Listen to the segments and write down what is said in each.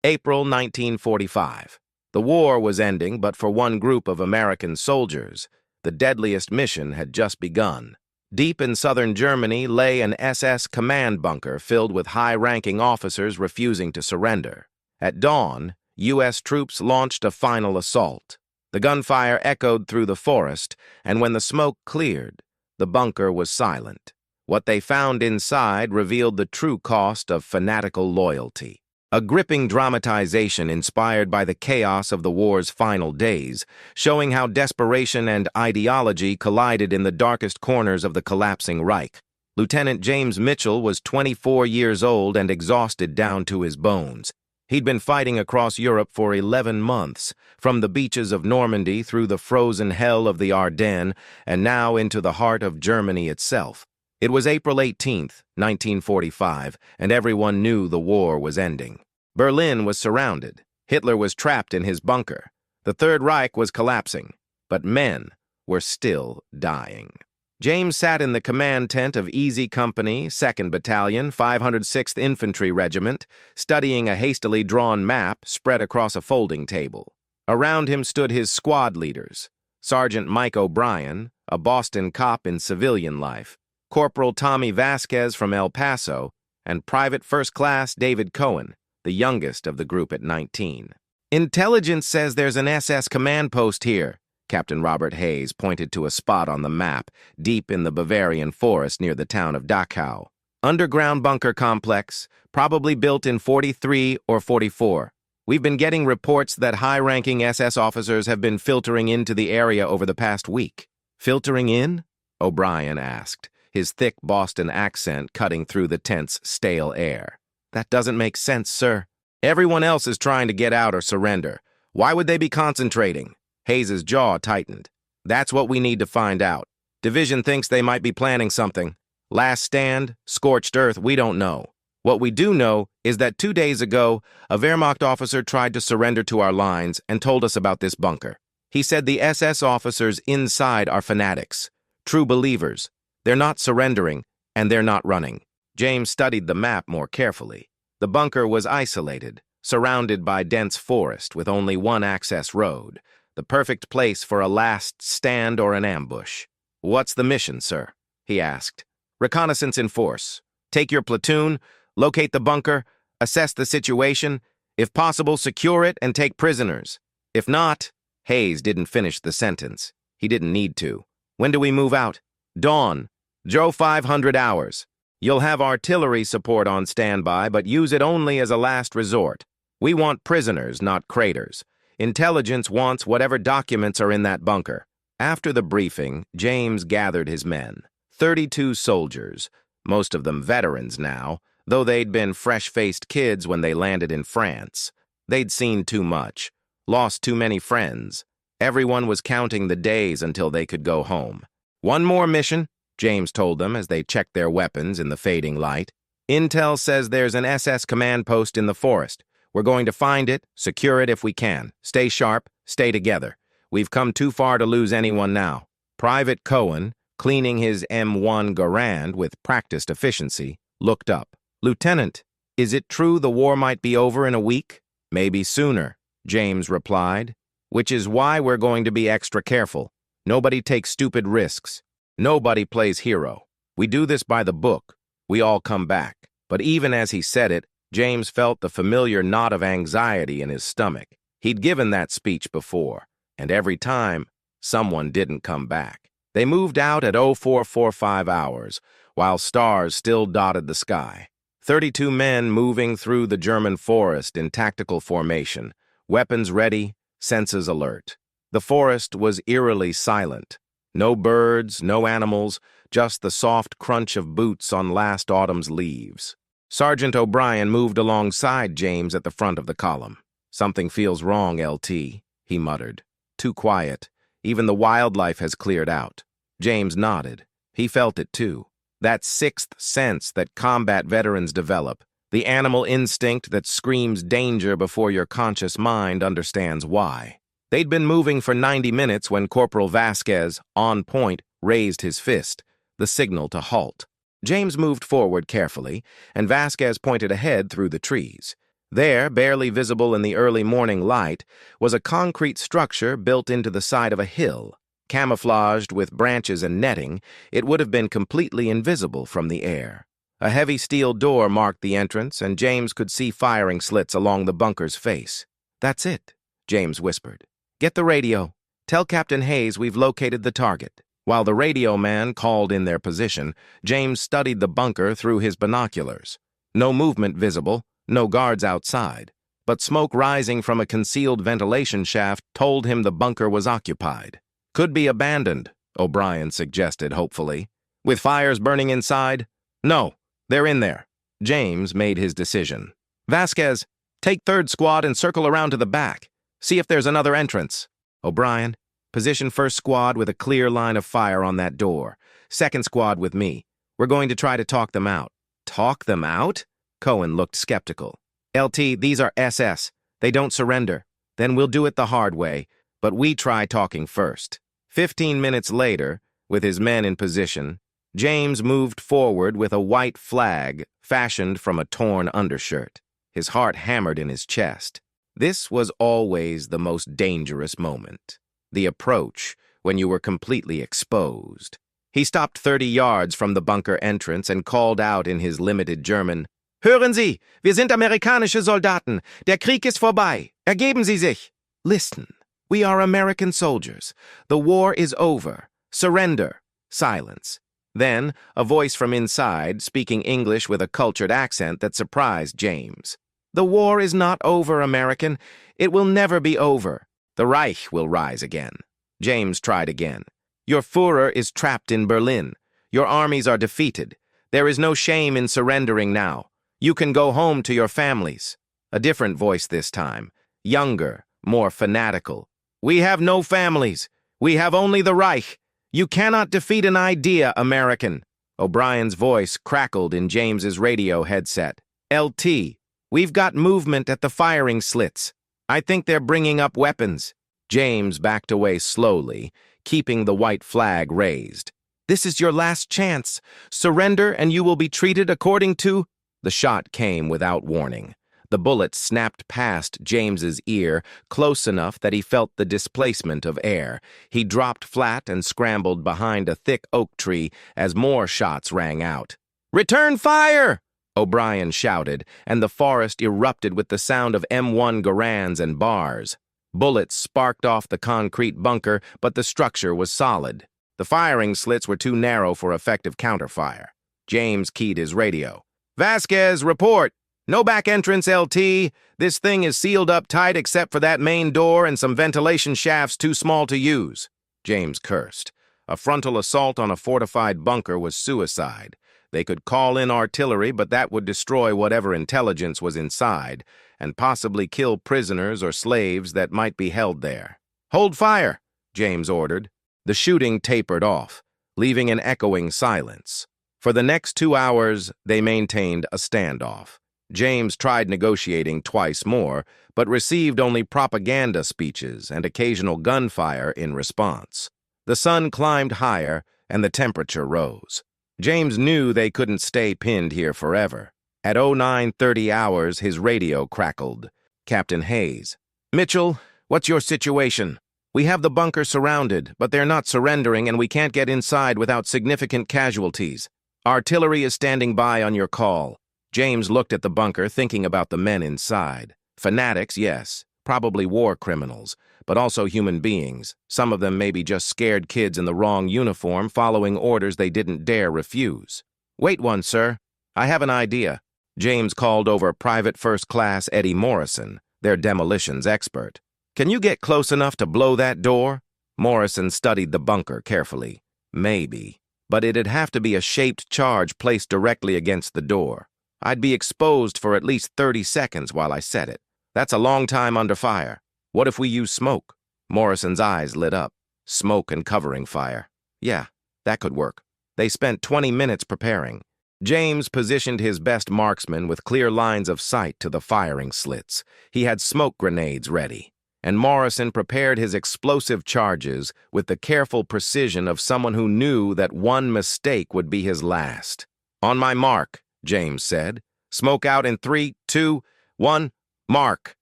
April 1945. The war was ending, but for one group of American soldiers, the deadliest mission had just begun. Deep in southern Germany lay an SS command bunker filled with high-ranking officers refusing to surrender. At dawn, U.S. troops launched a final assault. The gunfire echoed through the forest, and when the smoke cleared, the bunker was silent. What they found inside revealed the true cost of fanatical loyalty. A gripping dramatization inspired by the chaos of the war's final days, showing how desperation and ideology collided in the darkest corners of the collapsing Reich. Lieutenant James Mitchell was 24 years old and exhausted down to his bones. He'd been fighting across Europe for 11 months, from the beaches of Normandy through the frozen hell of the Ardennes, and now into the heart of Germany itself. It was April 18, 1945, and everyone knew the war was ending. Berlin was surrounded. Hitler was trapped in his bunker. The Third Reich was collapsing, but men were still dying. James sat in the command tent of Easy Company, 2nd Battalion, 506th Infantry Regiment, studying a hastily drawn map spread across a folding table. Around him stood his squad leaders, Sergeant Mike O'Brien, a Boston cop in civilian life, Corporal Tommy Vasquez from El Paso, and Private First Class David Cohen, the youngest of the group at 19. "Intelligence says there's an SS command post here." Captain Robert Hayes pointed to a spot on the map, deep in the Bavarian forest near the town of Dachau. "Underground bunker complex, probably built in 43 or 44. We've been getting reports that high-ranking SS officers have been filtering into the area over the past week." "Filtering in?" O'Brien asked, his thick Boston accent cutting through the tent's stale air. "That doesn't make sense, sir. Everyone else is trying to get out or surrender. Why would they be concentrating?" Hayes's jaw tightened. "That's what we need to find out. Division thinks they might be planning something. Last stand, scorched earth, we don't know. What we do know is that 2 days ago, a Wehrmacht officer tried to surrender to our lines and told us about this bunker. He said the SS officers inside are fanatics, true believers. They're not surrendering, and they're not running." James studied the map more carefully. The bunker was isolated, surrounded by dense forest with only one access road, the perfect place for a last stand or an ambush. "What's the mission, sir?" he asked. "Reconnaissance in force. Take your platoon, locate the bunker, assess the situation, if possible, secure it and take prisoners. If not..." Hayes didn't finish the sentence. He didn't need to. "When do we move out?" "Dawn. Joe 500 hours. You'll have artillery support on standby, but use it only as a last resort. We want prisoners, not craters. Intelligence wants whatever documents are in that bunker." After the briefing, James gathered his men. 32 soldiers, most of them veterans now, though they'd been fresh-faced kids when they landed in France. They'd seen too much, lost too many friends. Everyone was counting the days until they could go home. "One more mission," James told them as they checked their weapons in the fading light. "Intel says there's an SS command post in the forest. We're going to find it, secure it if we can. Stay sharp, stay together. We've come too far to lose anyone now." Private Cohen, cleaning his M1 Garand with practiced efficiency, looked up. "Lieutenant, is it true the war might be over in a week?" "Maybe sooner," James replied. "Which is why we're going to be extra careful. Nobody takes stupid risks. Nobody plays hero. We do this by the book. We all come back." But even as he said it, James felt the familiar knot of anxiety in his stomach. He'd given that speech before, and every time, someone didn't come back. They moved out at 0445 hours, while stars still dotted the sky. 32 men moving through the German forest in tactical formation, weapons ready, senses alert. The forest was eerily silent. No birds, no animals, just the soft crunch of boots on last autumn's leaves. Sergeant O'Brien moved alongside James at the front of the column. "Something feels wrong, LT," he muttered. "Too quiet. Even the wildlife has cleared out." James nodded. He felt it too. That sixth sense that combat veterans develop, the animal instinct that screams danger before your conscious mind understands why. They'd been moving for 90 minutes when Corporal Vasquez, on point, raised his fist, the signal to halt. James moved forward carefully, and Vasquez pointed ahead through the trees. There, barely visible in the early morning light, was a concrete structure built into the side of a hill. Camouflaged with branches and netting, it would have been completely invisible from the air. A heavy steel door marked the entrance, and James could see firing slits along the bunker's face. "That's it," James whispered. "Get the radio. Tell Captain Hayes we've located the target." While the radio man called in their position, James studied the bunker through his binoculars. No movement visible, no guards outside, but smoke rising from a concealed ventilation shaft told him the bunker was occupied. "Could be abandoned," O'Brien suggested hopefully. "With fires burning inside?" "No, they're in there." James made his decision. "Vasquez, take 3rd Squad and circle around to the back. See if there's another entrance. O'Brien, position 1st Squad with a clear line of fire on that door. 2nd Squad with me. We're going to try to talk them out." "Talk them out?" Cohen looked skeptical. "LT, these are SS. They don't surrender. Then we'll do it the hard way, but we try talking first." 15 minutes later, with his men in position, James moved forward with a white flag fashioned from a torn undershirt. His heart hammered in his chest. This was always the most dangerous moment. The approach, when you were completely exposed. He stopped 30 yards from the bunker entrance and called out in his limited German, "Hören Sie, wir sind amerikanische Soldaten. Der Krieg ist vorbei. Ergeben Sie sich." "Listen, we are American soldiers. The war is over. Surrender." Silence. Then, a voice from inside, speaking English with a cultured accent that surprised James. "The war is not over, American. It will never be over. The Reich will rise again." James tried again. "Your Führer is trapped in Berlin. Your armies are defeated. There is no shame in surrendering now. You can go home to your families." A different voice this time, younger, more fanatical. "We have no families. We have only the Reich. You cannot defeat an idea, American." O'Brien's voice crackled in James's radio headset. "LT, we've got movement at the firing slits. I think they're bringing up weapons." James backed away slowly, keeping the white flag raised. "This is your last chance. Surrender and you will be treated according to—" The shot came without warning. The bullet snapped past James's ear, close enough that he felt the displacement of air. He dropped flat and scrambled behind a thick oak tree as more shots rang out. "Return fire!" O'Brien shouted, and the forest erupted with the sound of M1 Garands and bars. Bullets sparked off the concrete bunker, but the structure was solid. The firing slits were too narrow for effective counterfire. James keyed his radio. "Vasquez, report! No back entrance, LT. This thing is sealed up tight except for that main door and some ventilation shafts too small to use." James cursed. A frontal assault on a fortified bunker was suicide. They could call in artillery, but that would destroy whatever intelligence was inside, and possibly kill prisoners or slaves that might be held there. "Hold fire," James ordered. The shooting tapered off, leaving an echoing silence. For the next 2 hours, they maintained a standoff. James tried negotiating twice more, but received only propaganda speeches and occasional gunfire in response. The sun climbed higher, and the temperature rose. James knew they couldn't stay pinned here forever. At 09:30 hours, his radio crackled. "Captain Hayes. Mitchell, what's your situation? We have the bunker surrounded, but they're not surrendering and we can't get inside without significant casualties. Artillery is standing by on your call." James looked at the bunker, thinking about the men inside. Fanatics, yes, probably war criminals, but also human beings. Some of them maybe just scared kids in the wrong uniform following orders they didn't dare refuse. "Wait one, sir. I have an idea." James called over Private First Class Eddie Morrison, their demolitions expert. "Can you get close enough to blow that door?" Morrison studied the bunker carefully. Maybe, but it'd have to be a shaped charge placed directly against the door. I'd be exposed for at least 30 seconds while I set it. That's a long time under fire. What if we use smoke? Morrison's eyes lit up. Smoke and covering fire. Yeah, that could work. They spent 20 minutes preparing. James positioned his best marksman with clear lines of sight to the firing slits. He had smoke grenades ready. And Morrison prepared his explosive charges with the careful precision of someone who knew that one mistake would be his last. "On my mark," James said. "Smoke out in 3, 2, 1, Mark!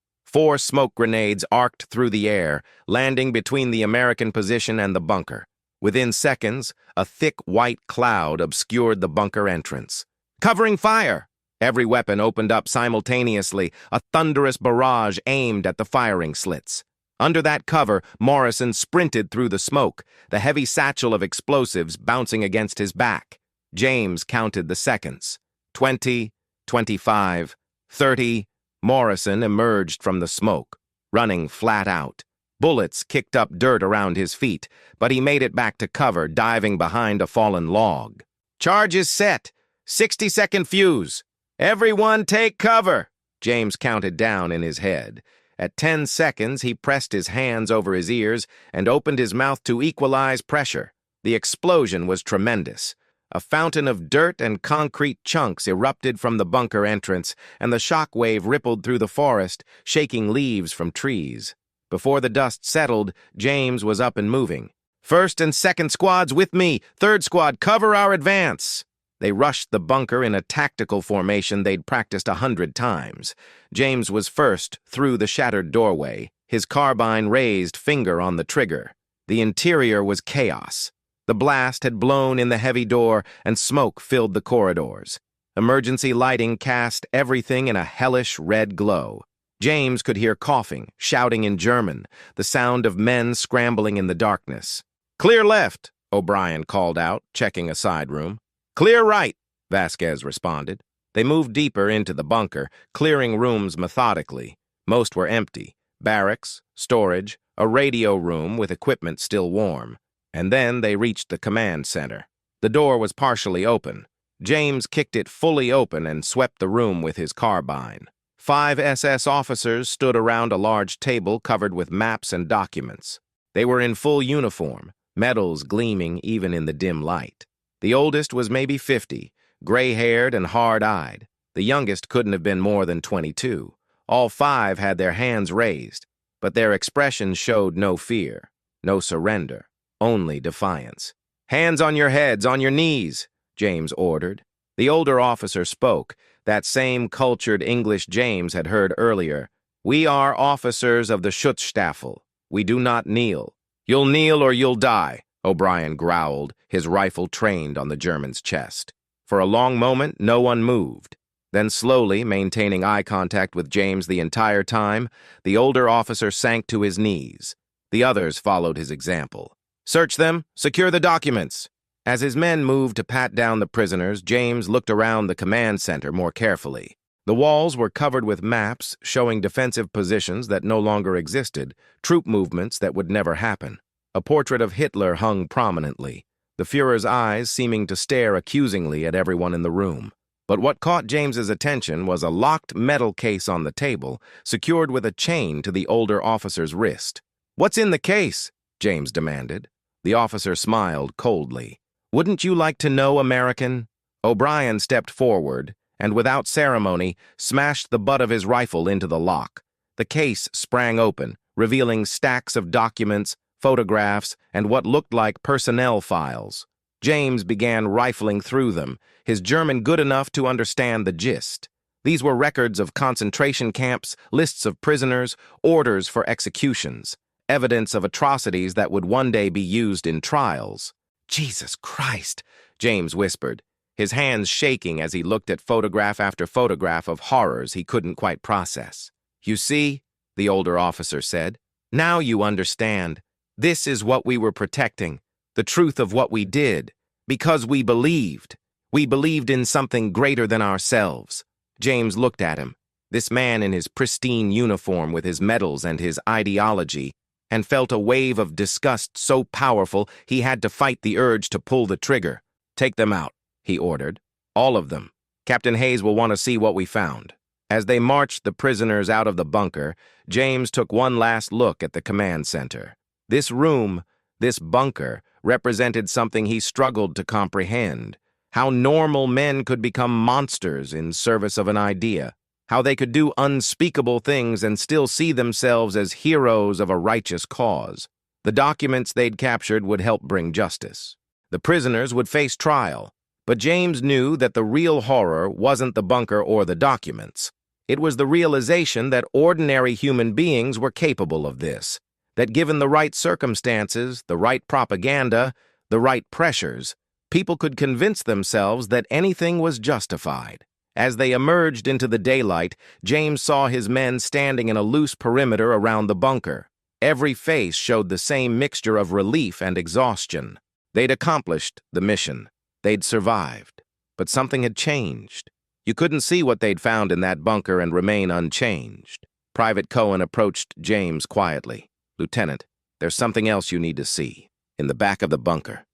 4 smoke grenades arced through the air, landing between the American position and the bunker. Within seconds, a thick white cloud obscured the bunker entrance. Covering fire! Every weapon opened up simultaneously, a thunderous barrage aimed at the firing slits. Under that cover, Morrison sprinted through the smoke, the heavy satchel of explosives bouncing against his back. James counted the seconds. 20, 25, 30. Morrison emerged from the smoke, running flat out. Bullets kicked up dirt around his feet, but he made it back to cover, diving behind a fallen log. Charge is set. 60-second fuse. Everyone take cover, James counted down in his head. At 10 seconds, he pressed his hands over his ears and opened his mouth to equalize pressure. The explosion was tremendous. A fountain of dirt and concrete chunks erupted from the bunker entrance, and the shock wave rippled through the forest, shaking leaves from trees. Before the dust settled, James was up and moving. First and second squads with me. Third squad, cover our advance. They rushed the bunker in a tactical formation they'd practiced 100 times. James was first through the shattered doorway, his carbine raised, finger on the trigger. The interior was chaos. The blast had blown in the heavy door, and smoke filled the corridors. Emergency lighting cast everything in a hellish red glow. James could hear coughing, shouting in German, the sound of men scrambling in the darkness. "Clear left," O'Brien called out, checking a side room. "Clear right," Vasquez responded. They moved deeper into the bunker, clearing rooms methodically. Most were empty. Barracks, storage, a radio room with equipment still warm. And then they reached the command center. The door was partially open. James kicked it fully open and swept the room with his carbine. 5 SS officers stood around a large table covered with maps and documents. They were in full uniform, medals gleaming even in the dim light. The oldest was maybe 50, gray-haired and hard-eyed. The youngest couldn't have been more than 22. All 5 had their hands raised, but their expressions showed no fear, no surrender, only defiance. "Hands on your heads, on your knees," James ordered. The older officer spoke, that same cultured English James had heard earlier. "We are officers of the Schutzstaffel. We do not kneel." "You'll kneel or you'll die," O'Brien growled, his rifle trained on the German's chest. For a long moment, no one moved. Then slowly, maintaining eye contact with James the entire time, the older officer sank to his knees. The others followed his example. "Search them, secure the documents." As his men moved to pat down the prisoners, James looked around the command center more carefully. The walls were covered with maps showing defensive positions that no longer existed, troop movements that would never happen. A portrait of Hitler hung prominently, the Führer's eyes seeming to stare accusingly at everyone in the room. But what caught James's attention was a locked metal case on the table, secured with a chain to the older officer's wrist. "What's in the case?" James demanded. The officer smiled coldly. "Wouldn't you like to know, American?" O'Brien stepped forward and, without ceremony, smashed the butt of his rifle into the lock. The case sprang open, revealing stacks of documents, photographs, and what looked like personnel files. James began rifling through them, his German good enough to understand the gist. These were records of concentration camps, lists of prisoners, orders for executions, evidence of atrocities that would one day be used in trials. "Jesus Christ," James whispered, his hands shaking as he looked at photograph after photograph of horrors he couldn't quite process. "You see," the older officer said, "now you understand. This is what we were protecting, the truth of what we did, because we believed. We believed in something greater than ourselves." James looked at him, this man in his pristine uniform with his medals and his ideology, and felt a wave of disgust so powerful he had to fight the urge to pull the trigger. "Take them out," he ordered. "All of them. Captain Hayes will want to see what we found." As they marched the prisoners out of the bunker, James took one last look at the command center. This room, this bunker, represented something he struggled to comprehend. How normal men could become monsters in service of an idea. How they could do unspeakable things and still see themselves as heroes of a righteous cause. The documents they'd captured would help bring justice. The prisoners would face trial, but James knew that the real horror wasn't the bunker or the documents. It was the realization that ordinary human beings were capable of this, that given the right circumstances, the right propaganda, the right pressures, people could convince themselves that anything was justified. As they emerged into the daylight, James saw his men standing in a loose perimeter around the bunker. Every face showed the same mixture of relief and exhaustion. They'd accomplished the mission. They'd survived. But something had changed. You couldn't see what they'd found in that bunker and remain unchanged. Private Cohen approached James quietly. "Lieutenant, there's something else you need to see. In the back of the bunker,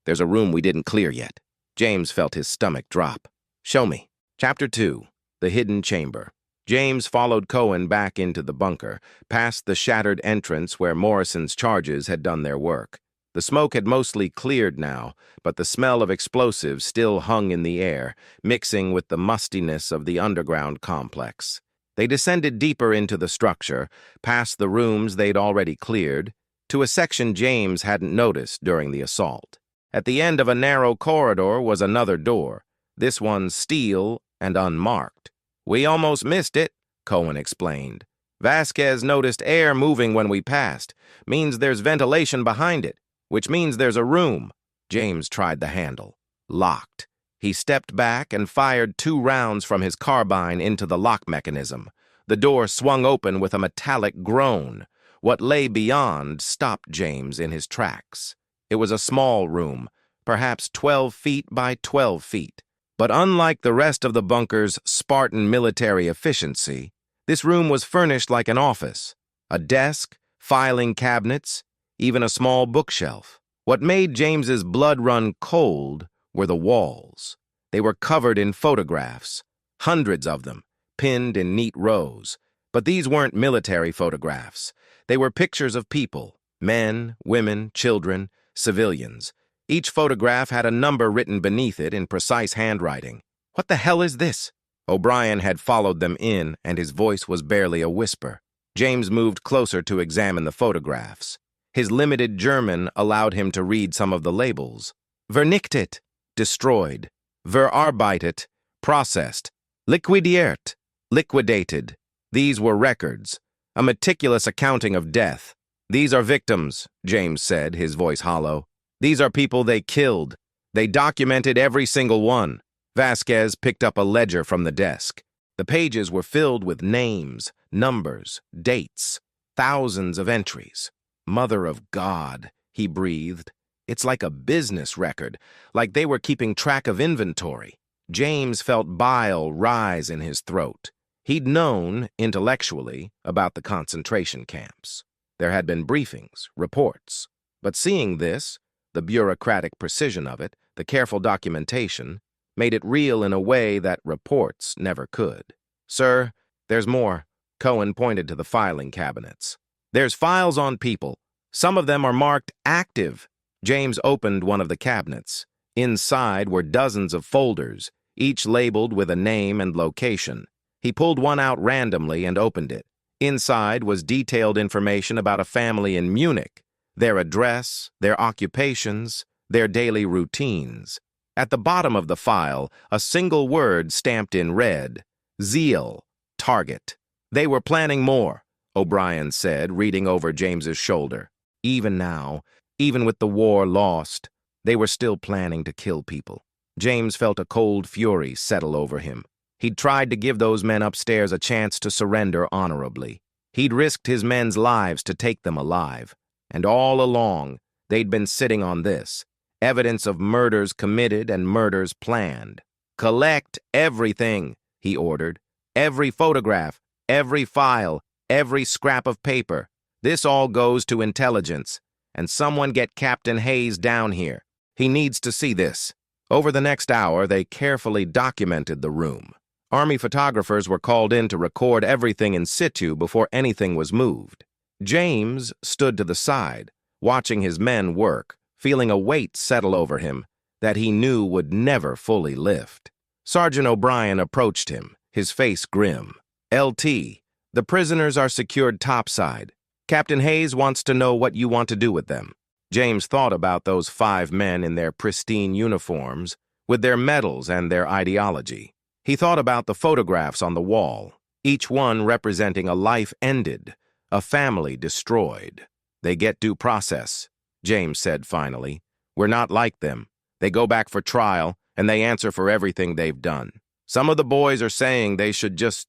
there's a room we didn't clear yet." James felt his stomach drop. "Show me." Chapter 2. The Hidden Chamber. James followed Cohen back into the bunker, past the shattered entrance where Morrison's charges had done their work. The smoke had mostly cleared now, but the smell of explosives still hung in the air, mixing with the mustiness of the underground complex. They descended deeper into the structure, past the rooms they'd already cleared, to a section James hadn't noticed during the assault. At the end of a narrow corridor was another door, this one steel and unmarked. "We almost missed it," Cohen explained. "Vasquez noticed air moving when we passed. Means there's ventilation behind it, which means there's a room." James tried the handle. Locked. He stepped back and fired 2 rounds from his carbine into the lock mechanism. The door swung open with a metallic groan. What lay beyond stopped James in his tracks. It was a small room, perhaps 12 feet by 12 feet. But unlike the rest of the bunker's Spartan military efficiency, this room was furnished like an office. A desk, filing cabinets, even a small bookshelf. What made James's blood run cold were the walls. They were covered in photographs, hundreds of them, pinned in neat rows. But these weren't military photographs. They were pictures of people, men, women, children, civilians. Each photograph had a number written beneath it in precise handwriting. "What the hell is this?" O'Brien had followed them in, and his voice was barely a whisper. James moved closer to examine the photographs. His limited German allowed him to read some of the labels. "Vernichtet," destroyed. "Verarbeitet," processed. "Liquidiert," liquidated. These were records, a meticulous accounting of death. "These are victims," James said, his voice hollow. "These are people they killed. They documented every single one." Vasquez picked up a ledger from the desk. The pages were filled with names, numbers, dates, thousands of entries. "Mother of God," he breathed. "It's like a business record, like they were keeping track of inventory." James felt bile rise in his throat. He'd known, intellectually, about the concentration camps. There had been briefings, reports. But seeing this, the bureaucratic precision of it, the careful documentation, made it real in a way that reports never could. "Sir, there's more." Cohen pointed to the filing cabinets. "There's files on people. Some of them are marked active." James opened one of the cabinets. Inside were dozens of folders, each labeled with a name and location. He pulled one out randomly and opened it. Inside was detailed information about a family in Munich, their address, their occupations, their daily routines. At the bottom of the file, a single word stamped in red: Zeal, target. "They were planning more," O'Brien said, reading over James's shoulder. "Even now, even with the war lost, they were still planning to kill people." James felt a cold fury settle over him. He'd tried to give those men upstairs a chance to surrender honorably. He'd risked his men's lives to take them alive. And all along, they'd been sitting on this, evidence of murders committed and murders planned. "Collect everything," he ordered. "Every photograph, every file, every scrap of paper. This all goes to intelligence. And someone get Captain Hayes down here. He needs to see this." Over the next hour, they carefully documented the room. Army photographers were called in to record everything in situ before anything was moved. James stood to the side, watching his men work, feeling a weight settle over him that he knew would never fully lift. Sergeant O'Brien approached him, his face grim. "LT, the prisoners are secured topside. Captain Hayes wants to know what you want to do with them." James thought about those 5 men in their pristine uniforms, with their medals and their ideology. He thought about the photographs on the wall, each one representing a life ended, a family destroyed. They get due process, James said finally. We're not like them. They go back for trial, and they answer for everything they've done. Some of the boys are saying they should just,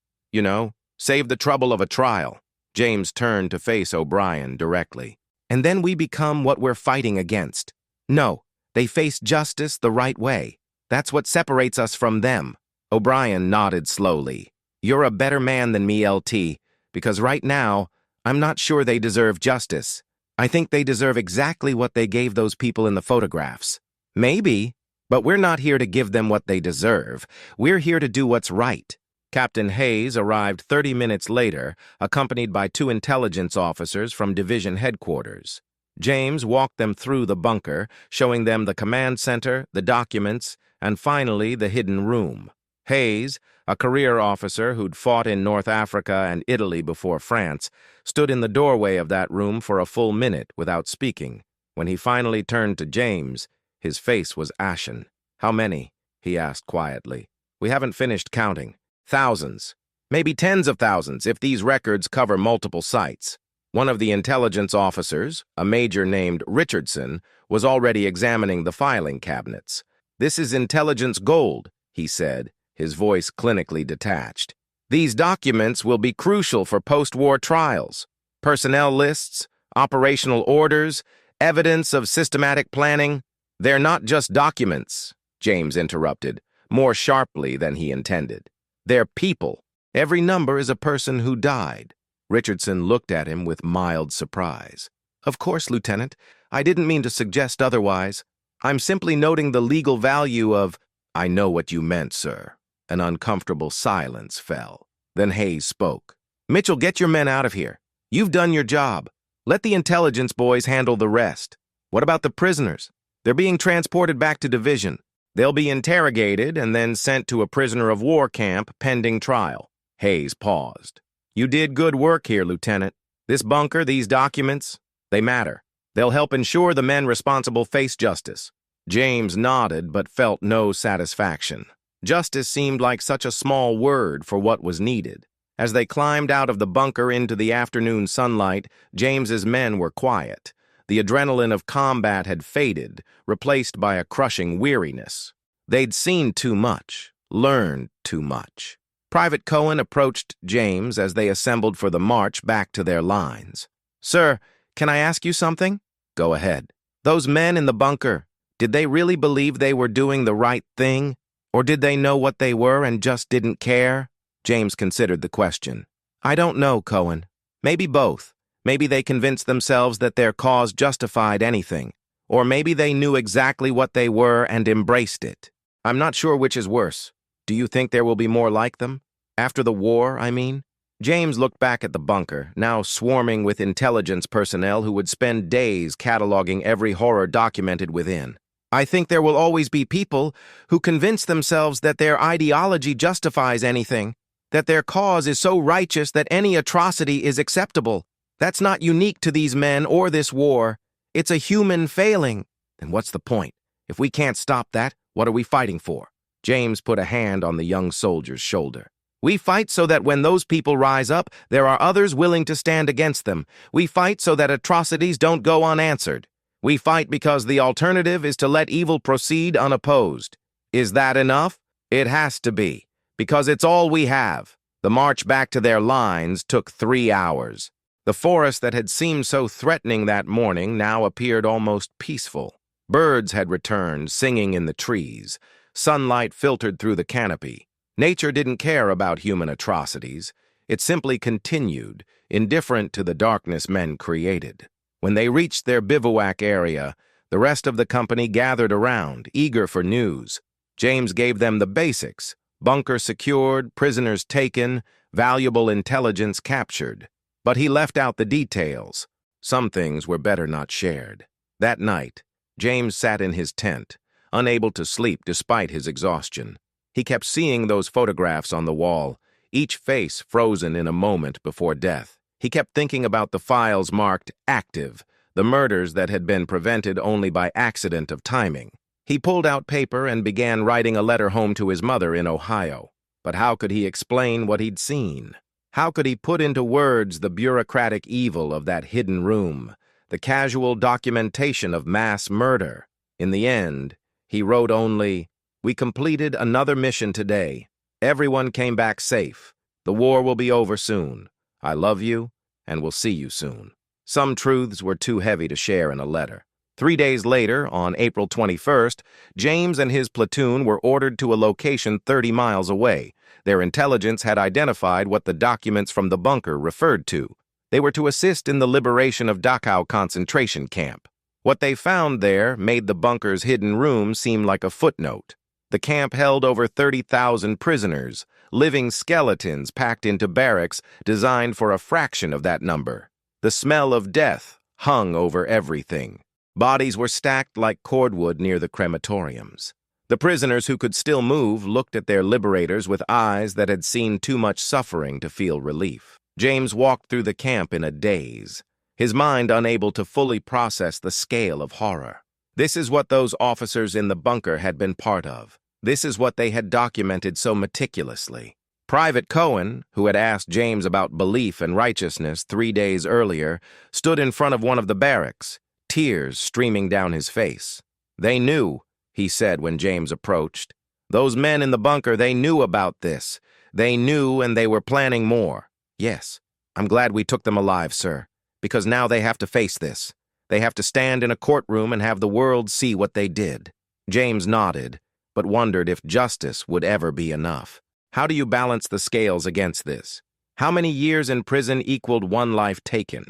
save the trouble of a trial. James turned to face O'Brien directly. And then we become what we're fighting against. No, they face justice the right way. That's what separates us from them. O'Brien nodded slowly. You're a better man than me, LT, because right now, I'm not sure they deserve justice. I think they deserve exactly what they gave those people in the photographs. Maybe, but we're not here to give them what they deserve. We're here to do what's right. Captain Hayes arrived 30 minutes later, accompanied by 2 intelligence officers from division headquarters. James walked them through the bunker, showing them the command center, the documents, and finally the hidden room. Hayes, a career officer who'd fought in North Africa and Italy before France, stood in the doorway of that room for a full minute without speaking. When he finally turned to James, his face was ashen. How many? He asked quietly. We haven't finished counting. Thousands. Maybe tens of thousands if these records cover multiple sites. One of the intelligence officers, a major named Richardson, was already examining the filing cabinets. This is intelligence gold, he said, his voice clinically detached. These documents will be crucial for post-war trials. Personnel lists, operational orders, evidence of systematic planning. They're not just documents, James interrupted, more sharply than he intended. They're people. Every number is a person who died. Richardson looked at him with mild surprise. Of course, Lieutenant. I didn't mean to suggest otherwise. I'm simply noting the legal value of— I know what you meant, sir. An uncomfortable silence fell. Then Hayes spoke. Mitchell, get your men out of here. You've done your job. Let the intelligence boys handle the rest. What about the prisoners? They're being transported back to division. They'll be interrogated and then sent to a prisoner of war camp pending trial. Hayes paused. You did good work here, Lieutenant. This bunker, these documents, they matter. They'll help ensure the men responsible face justice. James nodded but felt no satisfaction. Justice seemed like such a small word for what was needed. As they climbed out of the bunker into the afternoon sunlight, James's men were quiet. The adrenaline of combat had faded, replaced by a crushing weariness. They'd seen too much, learned too much. Private Cohen approached James as they assembled for the march back to their lines. Sir, can I ask you something? Go ahead. Those men in the bunker, did they really believe they were doing the right thing? Or did they know what they were and just didn't care? James considered the question. I don't know, Cohen. Maybe both. Maybe they convinced themselves that their cause justified anything. Or maybe they knew exactly what they were and embraced it. I'm not sure which is worse. Do you think there will be more like them? After the war, I mean? James looked back at the bunker, now swarming with intelligence personnel who would spend days cataloging every horror documented within. I think there will always be people who convince themselves that their ideology justifies anything, that their cause is so righteous that any atrocity is acceptable. That's not unique to these men or this war. It's a human failing. Then what's the point? If we can't stop that, what are we fighting for? James put a hand on the young soldier's shoulder. We fight so that when those people rise up, there are others willing to stand against them. We fight so that atrocities don't go unanswered. We fight because the alternative is to let evil proceed unopposed. Is that enough? It has to be, because it's all we have. The march back to their lines took 3 hours. The forest that had seemed so threatening that morning now appeared almost peaceful. Birds had returned, singing in the trees. Sunlight filtered through the canopy. Nature didn't care about human atrocities. It simply continued, indifferent to the darkness men created. When they reached their bivouac area, the rest of the company gathered around, eager for news. James gave them the basics: bunker secured, prisoners taken, valuable intelligence captured. But he left out the details. Some things were better not shared. That night, James sat in his tent, unable to sleep despite his exhaustion. He kept seeing those photographs on the wall, each face frozen in a moment before death. He kept thinking about the files marked active, the murders that had been prevented only by accident of timing. He pulled out paper and began writing a letter home to his mother in Ohio. But how could he explain what he'd seen? How could he put into words the bureaucratic evil of that hidden room, the casual documentation of mass murder? In the end, he wrote only, "We completed another mission today. Everyone came back safe. The war will be over soon. I love you, and will see you soon." Some truths were too heavy to share in a letter. 3 days later, on April 21st, James and his platoon were ordered to a location 30 miles away. Their intelligence had identified what the documents from the bunker referred to. They were to assist in the liberation of Dachau concentration camp. What they found there made the bunker's hidden room seem like a footnote. The camp held over 30,000 prisoners, living skeletons packed into barracks designed for a fraction of that number. The smell of death hung over everything. Bodies were stacked like cordwood near the crematoriums. The prisoners who could still move looked at their liberators with eyes that had seen too much suffering to feel relief. James walked through the camp in a daze, his mind unable to fully process the scale of horror. This is what those officers in the bunker had been part of. This is what they had documented so meticulously. Private Cohen, who had asked James about belief and righteousness 3 days earlier, stood in front of one of the barracks, tears streaming down his face. "They knew," he said when James approached. "Those men in the bunker, they knew about this. They knew, and they were planning more. Yes, I'm glad we took them alive, sir, because now they have to face this. They have to stand in a courtroom and have the world see what they did." James nodded, but wondered if justice would ever be enough. How do you balance the scales against this? How many years in prison equaled one life taken?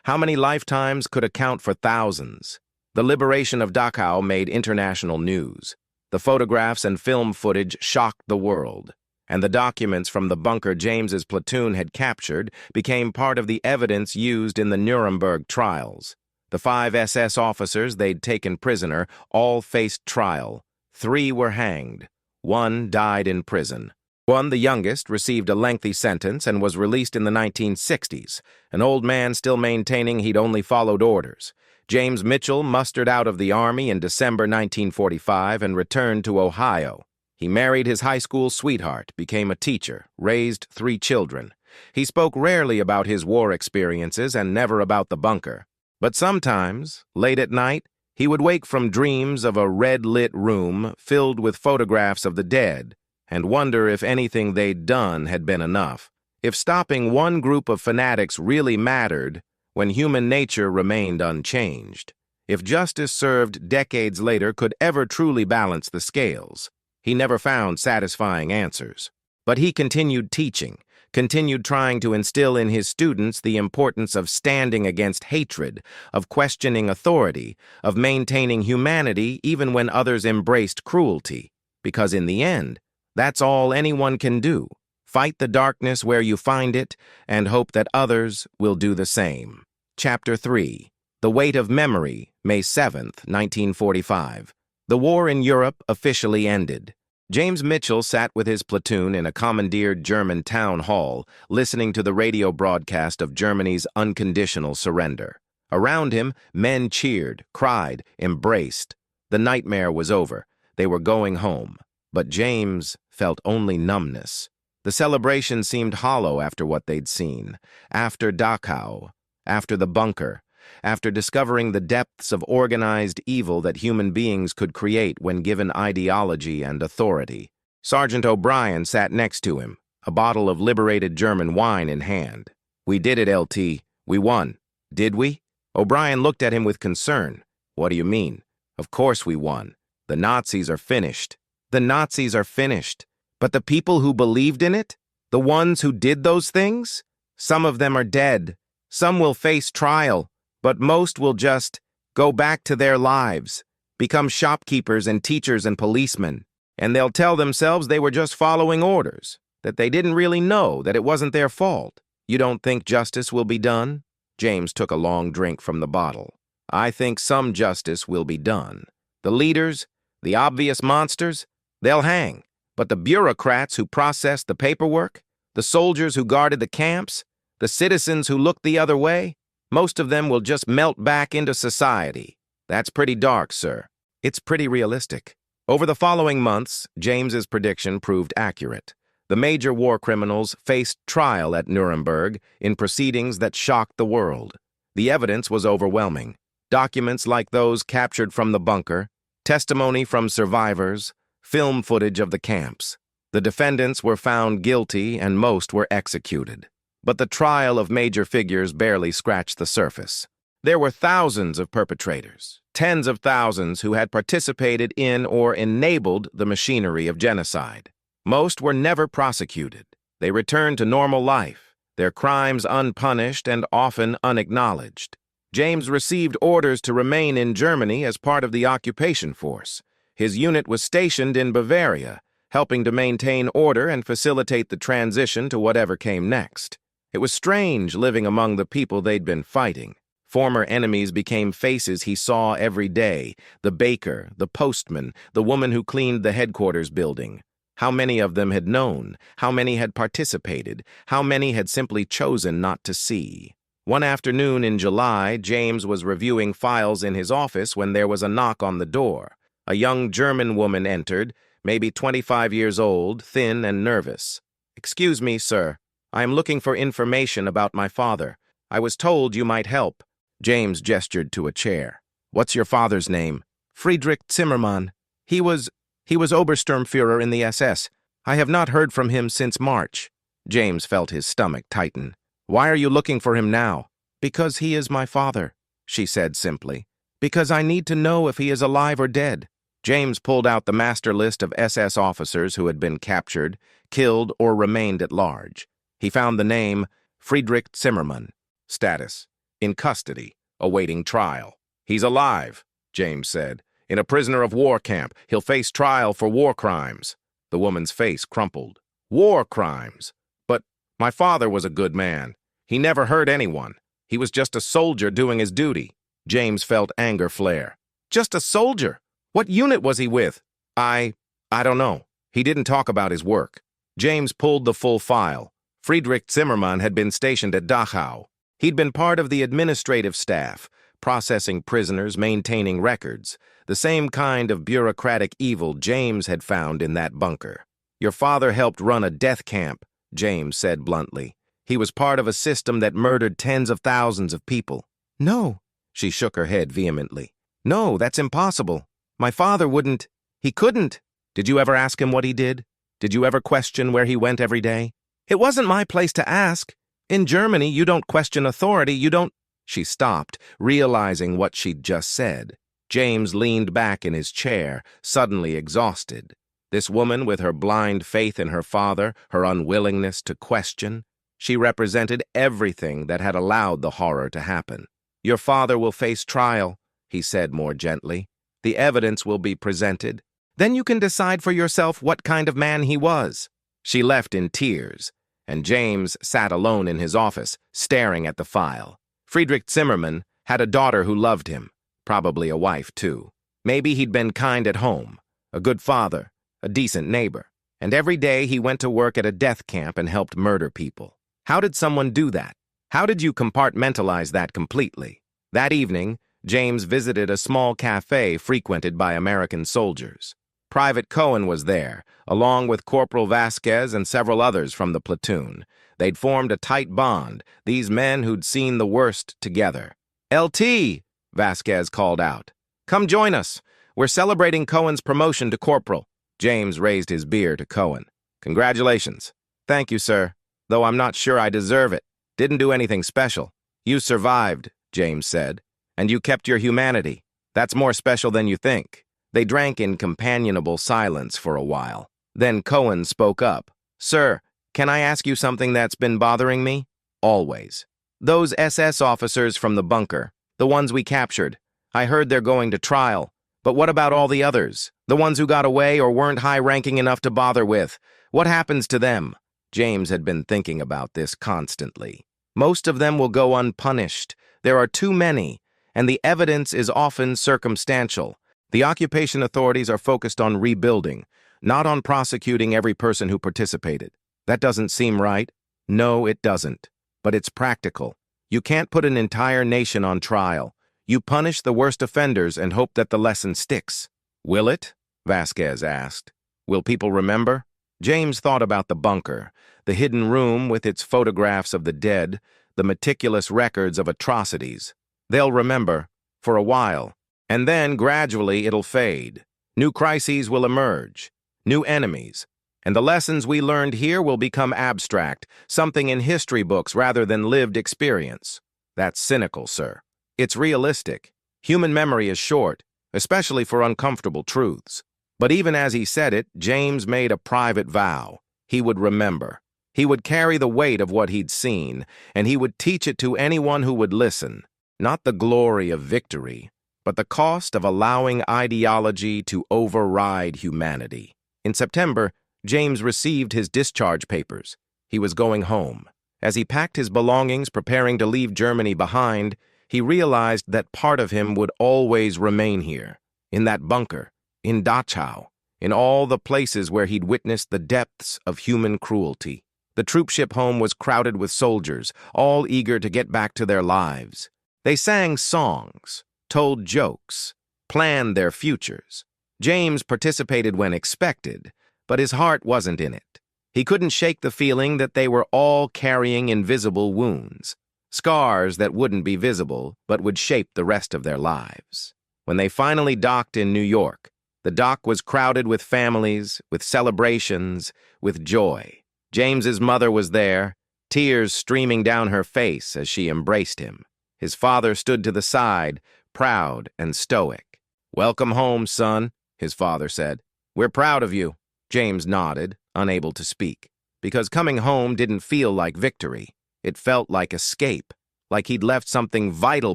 How many lifetimes could account for thousands? The liberation of Dachau made international news. The photographs and film footage shocked the world, and the documents from the bunker James's platoon had captured became part of the evidence used in the Nuremberg trials. The 5 SS officers they'd taken prisoner all faced trial. 3 were hanged. 1 died in prison. One, the youngest, received a lengthy sentence and was released in the 1960s, an old man still maintaining he'd only followed orders. James Mitchell mustered out of the Army in December 1945 and returned to Ohio. He married his high school sweetheart, became a teacher, raised 3 children. He spoke rarely about his war experiences and never about the bunker. But sometimes, late at night, he would wake from dreams of a red-lit room filled with photographs of the dead, and wonder if anything they'd done had been enough. If stopping one group of fanatics really mattered when human nature remained unchanged. If justice served decades later could ever truly balance the scales. He never found satisfying answers. But he continued teaching, continued trying to instill in his students the importance of standing against hatred, of questioning authority, of maintaining humanity even when others embraced cruelty. Because in the end, that's all anyone can do. Fight the darkness where you find it, and hope that others will do the same. Chapter 3. The Weight of Memory, May 7th, 1945. The war in Europe officially ended. James Mitchell sat with his platoon in a commandeered German town hall, listening to the radio broadcast of Germany's unconditional surrender. Around him, men cheered, cried, embraced. The nightmare was over. They were going home. But James felt only numbness. The celebration seemed hollow after what they'd seen, after Dachau, after the bunker, after discovering the depths of organized evil that human beings could create when given ideology and authority. Sergeant O'Brien sat next to him, a bottle of liberated German wine in hand. "We did it, LT. We won. Did we?" O'Brien looked at him with concern. "What do you mean? Of course we won. The Nazis are finished." "The Nazis are finished. But the people who believed in it? The ones who did those things? Some of them are dead. Some will face trial, but most will just go back to their lives, become shopkeepers and teachers and policemen. And they'll tell themselves they were just following orders, that they didn't really know, that it wasn't their fault. You don't think justice will be done?" James took a long drink from the bottle. "I think some justice will be done. The leaders, the obvious monsters, they'll hang. But the bureaucrats who processed the paperwork, the soldiers who guarded the camps, the citizens who looked the other way, most of them will just melt back into society. That's pretty dark, sir." "It's pretty realistic." Over the following months, James's prediction proved accurate. The major war criminals faced trial at Nuremberg in proceedings that shocked the world. The evidence was overwhelming. Documents like those captured from the bunker, testimony from survivors, film footage of the camps. The defendants were found guilty and most were executed. But the trial of major figures barely scratched the surface. There were thousands of perpetrators, tens of thousands who had participated in or enabled the machinery of genocide. Most were never prosecuted. They returned to normal life, their crimes unpunished and often unacknowledged. James received orders to remain in Germany as part of the occupation force. His unit was stationed in Bavaria, helping to maintain order and facilitate the transition to whatever came next. It was strange living among the people they'd been fighting. Former enemies became faces he saw every day: the baker, the postman, the woman who cleaned the headquarters building. How many of them had known? How many had participated? How many had simply chosen not to see? One afternoon in July, James was reviewing files in his office when there was a knock on the door. A young German woman entered, maybe 25 years old, thin and nervous. "Excuse me, sir. I am looking for information about my father. I was told you might help." James gestured to a chair. "What's your father's name?" "Friedrich Zimmermann. He was Obersturmführer in the SS. I have not heard from him since March." James felt his stomach tighten. "Why are you looking for him now?" "Because he is my father," she said simply. "Because I need to know if he is alive or dead." James pulled out the master list of SS officers who had been captured, killed, or remained at large. He found the name Friedrich Zimmermann. Status: in custody, awaiting trial. "He's alive," James said. "In a prisoner of war camp. He'll face trial for war crimes." The woman's face crumpled. "War crimes? But my father was a good man. He never hurt anyone. He was just a soldier doing his duty." James felt anger flare. "Just a soldier? What unit was he with?" I don't know. He didn't talk about his work." James pulled the full file. Friedrich Zimmermann had been stationed at Dachau. He'd been part of the administrative staff, processing prisoners, maintaining records, the same kind of bureaucratic evil James had found in that bunker. "Your father helped run a death camp," James said bluntly. "He was part of a system that murdered tens of thousands of people." "No," she shook her head vehemently. "No, that's impossible. My father wouldn't. He couldn't." "Did you ever ask him what he did? Did you ever question where he went every day?" "It wasn't my place to ask. In Germany, you don't question authority, you don't—" She stopped, realizing what she'd just said. James leaned back in his chair, suddenly exhausted. This woman, with her blind faith in her father, her unwillingness to question, she represented everything that had allowed the horror to happen. "Your father will face trial," he said more gently. "The evidence will be presented. Then you can decide for yourself what kind of man he was." She left in tears, and James sat alone in his office, staring at the file. Friedrich Zimmermann had a daughter who loved him, probably a wife too. Maybe he'd been kind at home, a good father, a decent neighbor, and every day he went to work at a death camp and helped murder people. How did someone do that? How did you compartmentalize that completely? That evening, James visited a small cafe frequented by American soldiers. Private Cohen was there, along with Corporal Vasquez and several others from the platoon. They'd formed a tight bond, these men who'd seen the worst together. "LT," Vasquez called out. "Come join us. We're celebrating Cohen's promotion to corporal." James raised his beer to Cohen. "Congratulations." "Thank you, sir. Though I'm not sure I deserve it. Didn't do anything special." "You survived," James said. "And you kept your humanity. That's more special than you think." They drank in companionable silence for a while. Then Cohen spoke up. "Sir, can I ask you something that's been bothering me?" "Always." "Those SS officers from the bunker, the ones we captured, I heard they're going to trial. But what about all the others? The ones who got away or weren't high-ranking enough to bother with? What happens to them?" James had been thinking about this constantly. "Most of them will go unpunished. There are too many, and the evidence is often circumstantial. The occupation authorities are focused on rebuilding, not on prosecuting every person who participated. That doesn't seem right." "No, it doesn't. But it's practical. You can't put an entire nation on trial. You punish the worst offenders and hope that the lesson sticks." "Will it?" Vasquez asked. "Will people remember?" James thought about the bunker, the hidden room with its photographs of the dead, the meticulous records of atrocities. They'll remember, for a while, and then gradually it'll fade. New crises will emerge, new enemies, and the lessons we learned here will become abstract, something in history books rather than lived experience. That's cynical, sir. It's realistic. Human memory is short, especially for uncomfortable truths. But even as he said it, James made a private vow. He would remember. He would carry the weight of what he'd seen, and he would teach it to anyone who would listen. Not the glory of victory, but the cost of allowing ideology to override humanity. In September, James received his discharge papers. He was going home. As he packed his belongings, preparing to leave Germany behind, he realized that part of him would always remain here, in that bunker, in Dachau, in all the places where he'd witnessed the depths of human cruelty. The troopship home was crowded with soldiers, all eager to get back to their lives. They sang songs, told jokes, planned their futures. James participated when expected, but his heart wasn't in it. He couldn't shake the feeling that they were all carrying invisible wounds, scars that wouldn't be visible but would shape the rest of their lives. When they finally docked in New York, the dock was crowded with families, with celebrations, with joy. James's mother was there, tears streaming down her face as she embraced him. His father stood to the side, proud and stoic. "Welcome home, son," his father said. "We're proud of you." James nodded, unable to speak, because coming home didn't feel like victory. It felt like escape, like he'd left something vital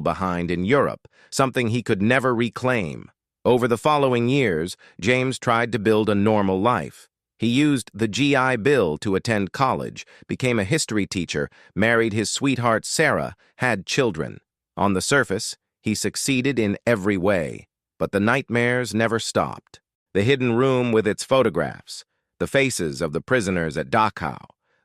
behind in Europe, something he could never reclaim. Over the following years, James tried to build a normal life. He used the GI Bill to attend college, became a history teacher, married his sweetheart Sarah, had children. On the surface, he succeeded in every way, but the nightmares never stopped. The hidden room with its photographs, the faces of the prisoners at Dachau,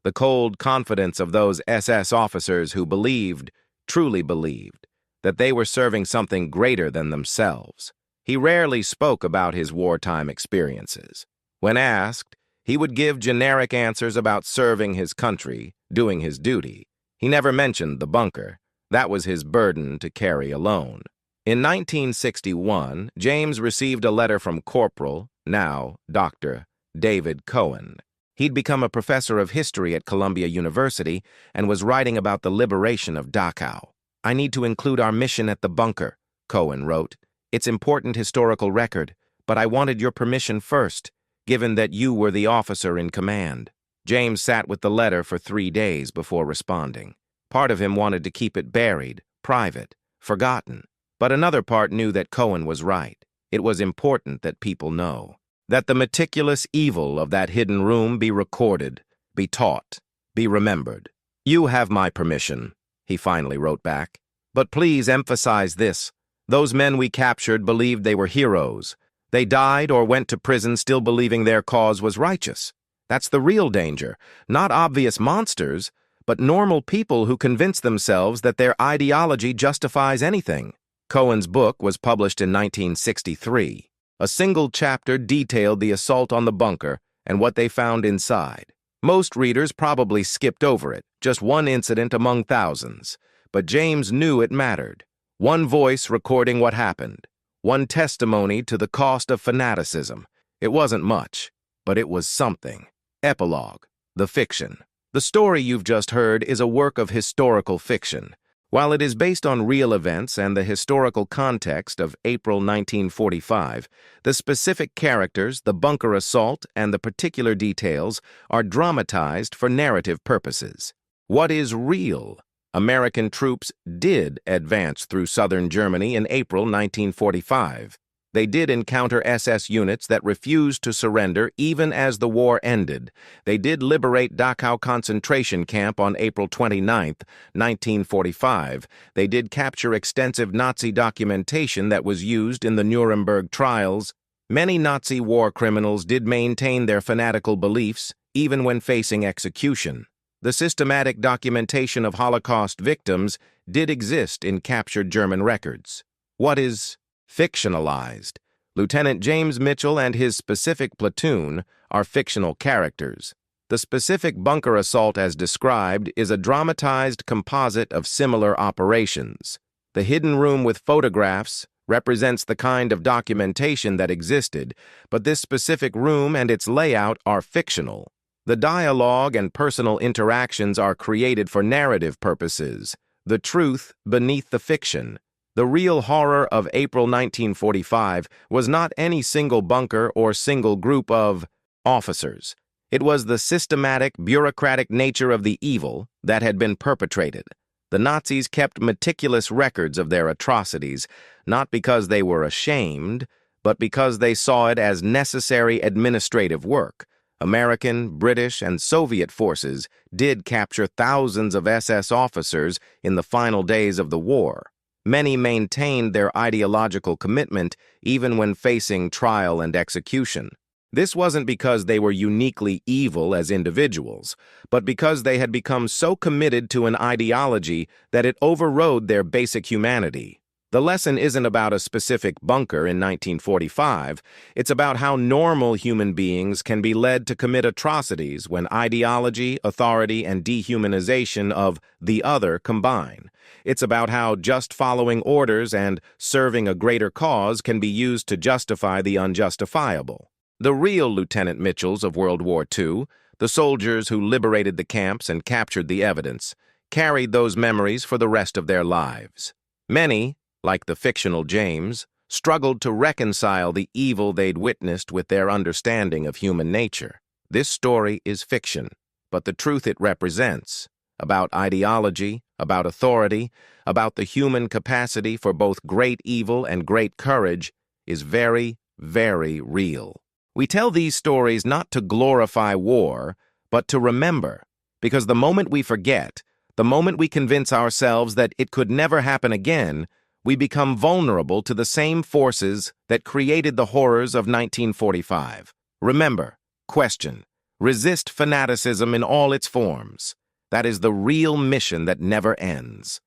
the cold confidence of those SS officers who believed, truly believed, that they were serving something greater than themselves. He rarely spoke about his wartime experiences. When asked, he would give generic answers about serving his country, doing his duty. He never mentioned the bunker. That was his burden to carry alone. In 1961, James received a letter from Corporal, now Dr. David Cohen. He'd become a professor of history at Columbia University and was writing about the liberation of Dachau. "I need to include our mission at the bunker," Cohen wrote. "It's important historical record, but I wanted your permission first, given that you were the officer in command." James sat with the letter for 3 days before responding. Part of him wanted to keep it buried, private, forgotten. But another part knew that Cohen was right. It was important that people know. That the meticulous evil of that hidden room be recorded, be taught, be remembered. "You have my permission," he finally wrote back. "But please emphasize this. Those men we captured believed they were heroes. They died or went to prison still believing their cause was righteous. That's the real danger. Not obvious monsters, but normal people who convince themselves that their ideology justifies anything." Cohen's book was published in 1963. A single chapter detailed the assault on the bunker and what they found inside. Most readers probably skipped over it, just one incident among thousands. But James knew it mattered. One voice recording what happened. One testimony to the cost of fanaticism. It wasn't much, but it was something. Epilogue, the fiction. The story you've just heard is a work of historical fiction. While it is based on real events and the historical context of April 1945, the specific characters, the bunker assault, and the particular details are dramatized for narrative purposes. What is real? American troops did advance through southern Germany in April 1945. They did encounter SS units that refused to surrender even as the war ended. They did liberate Dachau concentration camp on April 29, 1945. They did capture extensive Nazi documentation that was used in the Nuremberg trials. Many Nazi war criminals did maintain their fanatical beliefs, even when facing execution. The systematic documentation of Holocaust victims did exist in captured German records. What is fictionalized? Lieutenant James Mitchell and his specific platoon are fictional characters. The specific bunker assault as described is a dramatized composite of similar operations. The hidden room with photographs represents the kind of documentation that existed, but this specific room and its layout are fictional. The dialogue and personal interactions are created for narrative purposes, the truth beneath the fiction. The real horror of April 1945 was not any single bunker or single group of officers. It was the systematic, bureaucratic nature of the evil that had been perpetrated. The Nazis kept meticulous records of their atrocities, not because they were ashamed, but because they saw it as necessary administrative work. American, British, and Soviet forces did capture thousands of SS officers in the final days of the war. Many maintained their ideological commitment even when facing trial and execution. This wasn't because they were uniquely evil as individuals, but because they had become so committed to an ideology that it overrode their basic humanity. The lesson isn't about a specific bunker in 1945, it's about how normal human beings can be led to commit atrocities when ideology, authority, and dehumanization of the other combine. It's about how just following orders and serving a greater cause can be used to justify the unjustifiable. The real Lieutenant Mitchells of World War II, the soldiers who liberated the camps and captured the evidence, carried those memories for the rest of their lives. Many, like the fictional James, struggled to reconcile the evil they'd witnessed with their understanding of human nature. This story is fiction, but the truth it represents, about ideology, about authority, about the human capacity for both great evil and great courage, is very, very real. We tell these stories not to glorify war, but to remember, because the moment we forget, the moment we convince ourselves that it could never happen again, we become vulnerable to the same forces that created the horrors of 1945. Remember, question, resist fanaticism in all its forms. That is the real mission that never ends.